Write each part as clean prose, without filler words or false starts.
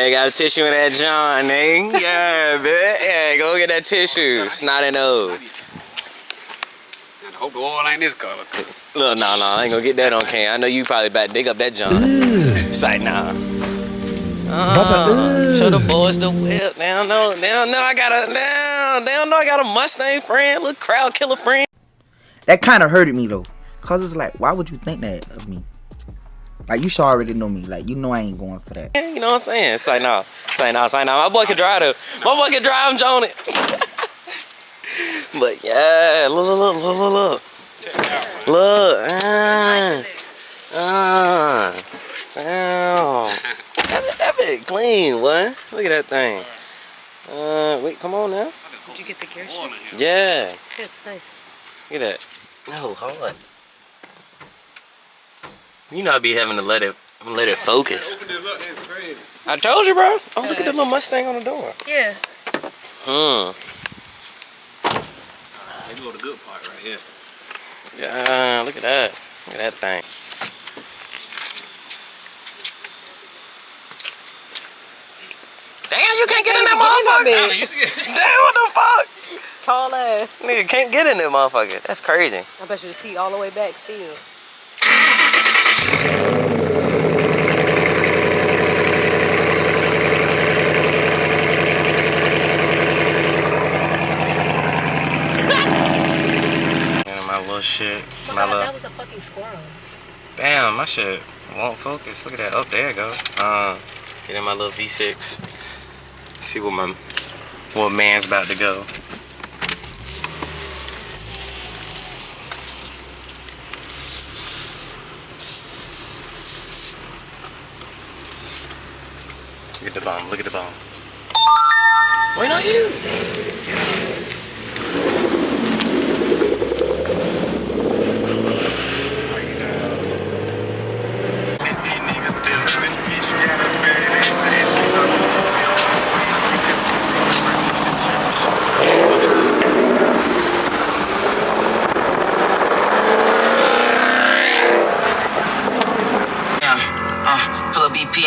Yeah, got a tissue in that John, nigga. Yeah, man. Yeah, go get that tissue. Snot and nose. I hope the oil ain't this color. Look, no, I ain't gonna get that on cam. I know you probably about to dig up that John. It's like, nah. Show the boys the whip. They don't know I got a Mustang friend, little crowd killer friend. That kind of hurted me though, cause it's like, why would you think that of me? Like, you should already know me. Like, you know I ain't going for that. Yeah, you know what I'm saying? It's like, no. My boy can drive though. My boy can drive. I'm Johnny. But yeah, look. Check it out, man. Look. Damn. That bit clean, what? Look at that thing. Wait, come on now. Did you get the gear shift? Yeah. Yeah, it's nice. Look at that. No, hold on. You know I be having to let it focus. Open this up, that's crazy. I told you, bro. Oh, look at the little Mustang on the door. Yeah. Here go the good part right here. Yeah, look at that. Look at that thing. Damn, you can't get in that motherfucker. Damn, what the fuck? Tall ass. Nigga can't get in that motherfucker. That's crazy. I bet you the seat all the way back still. My little shit. That was a fucking squirrel. Damn, my shit won't focus. Look at that. Oh, there it goes. Get in my little V6. See what man's about to go. Look at the bomb. Look at the bomb. Wait on you.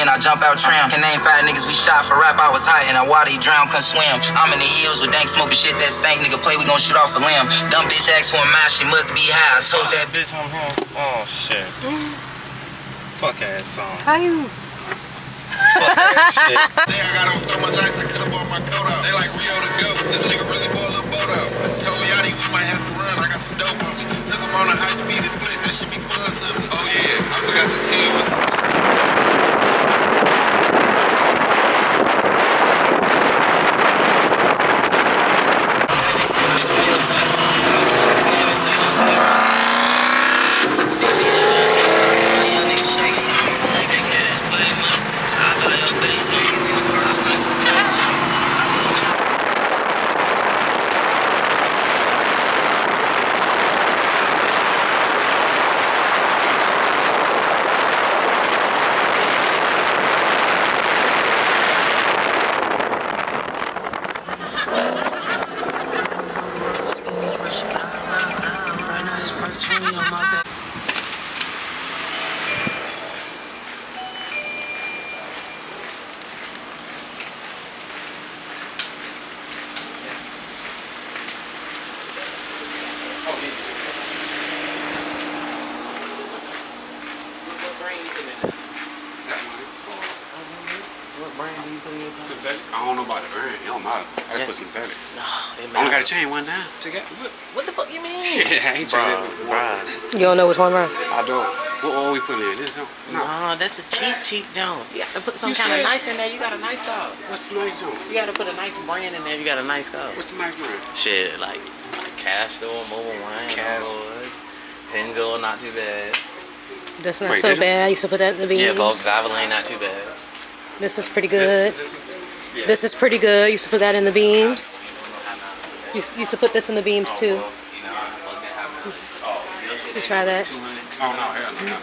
And I jump out tram. Can name 5 niggas we shot for rap. I was hot and I water, he drown, couldn't swim. I'm in the hills with dank smoking shit that stank. Nigga play, we gon' shoot off a limb. Dumb bitch asked who am I, she must be high. I told that bitch I'm home. Oh shit. Fuck ass song. How you? Fuck ass shit. I got on so much ice I could've bought my coat out. They like Rio to go. This nigga really bought a little boat out. Told Yachty we might have to run. I got some dope on me. Took him on a high speed and flip. That should be fun to me. Oh yeah, I forgot to tell you what's. Synthetic? I don't know about the brand. It don't matter. I just put synthetic. No, I only got to change one time. What the fuck you mean? Shit, I ain't changed that. You don't know which one, bro? I don't. What oil we put in? This? No, that's the cheap Jones. You got to put some kind of nice in there. You got a nice car. What's the nice one? You got to put a nice brand in there. You got a nice car. What's the nice brand? Shit, like Castor, Mobile Wine, Pennzoil, not too bad. That's not so bad. I used to put that in the beans. Yeah, Boss Valvoline, not too bad. This is pretty good. This is pretty good. I used to put that in the beams. Used to put this in the beams too. You try that. Oh no, hell no.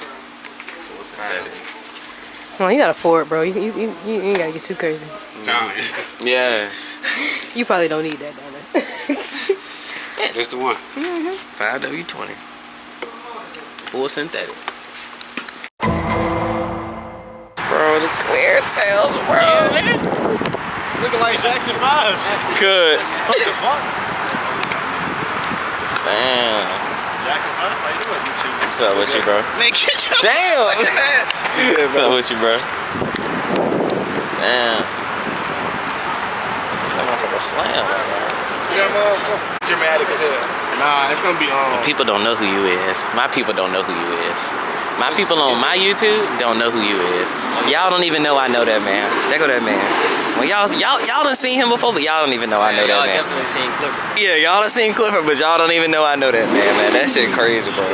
Well, you got a Ford, bro. You ain't gotta get too crazy. Yeah. You probably don't need that down there. That's the one. 5W20. Full synthetic. Bro, clear tails, bro. Looking like Jackson 5s. Good. What the fuck? Damn. Jackson 5? How you doing, YouTube? What's up with you, bro? Damn. What's up with you, bro? Damn. That motherfucker slam, bro. Dramatic as hell. Nah, it's gonna be People don't know who you is. My people don't know who you is. My people on my YouTube don't know who you is. Y'all don't even know I know that man. There go that man. Well, y'all done seen him before, but y'all don't even know I know that man. Y'all definitely seen Clifford. Yeah, y'all done seen Clifford, but y'all don't even know I know that man. That shit crazy, bro.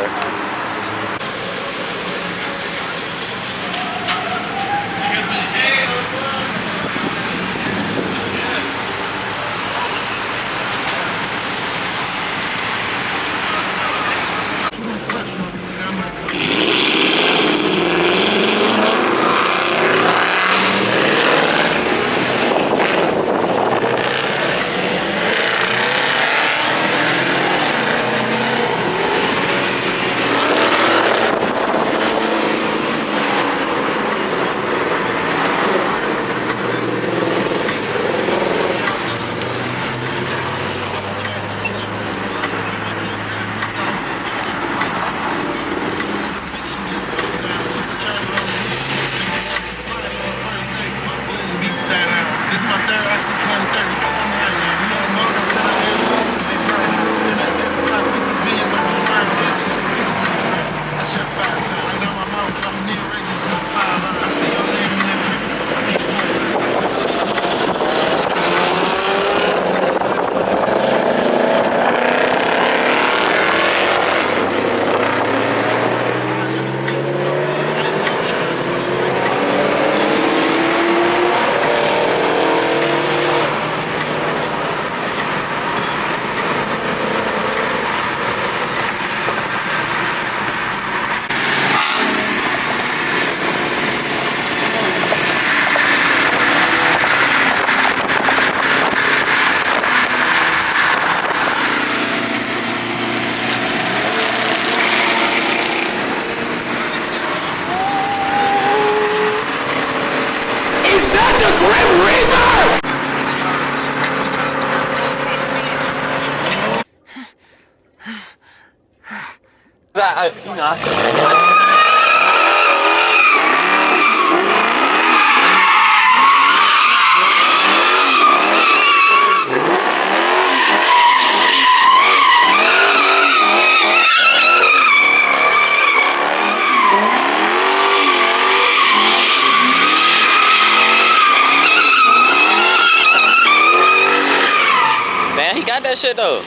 Damn, he got that shit though.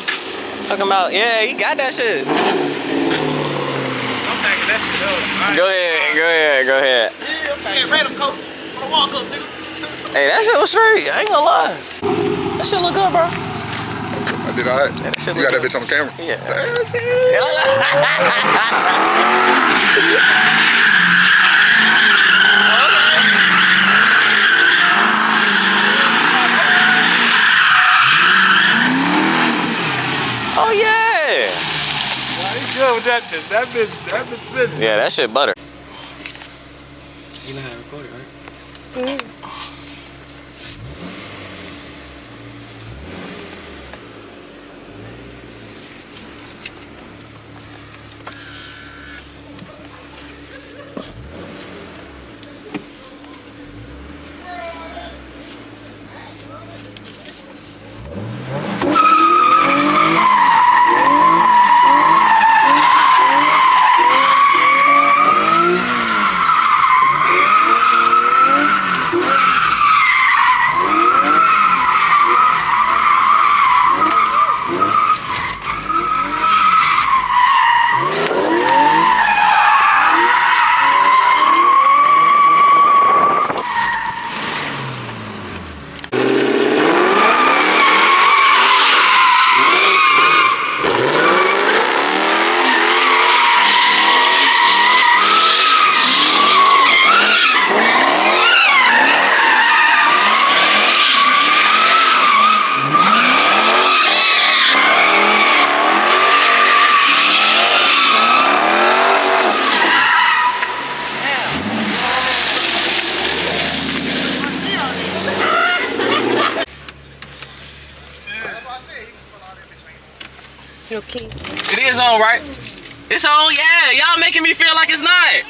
Talking about, yeah, he got that shit. I'm thinking that shit up. Go ahead. Yeah, I'm saying random coach. Wanna walk up, nigga. Hey, that shit was straight. I ain't gonna lie. That shit look good, bro. I did alright. Yeah, that shit You look got that good. bitch on the camera? Yeah. That's it. Oh yeah. He's good with that bitch. That bitch spinning. Yeah, that shit butter. You know how to record it, right? No key. It is on, right? It's on, yeah. Y'all making me feel like it's not.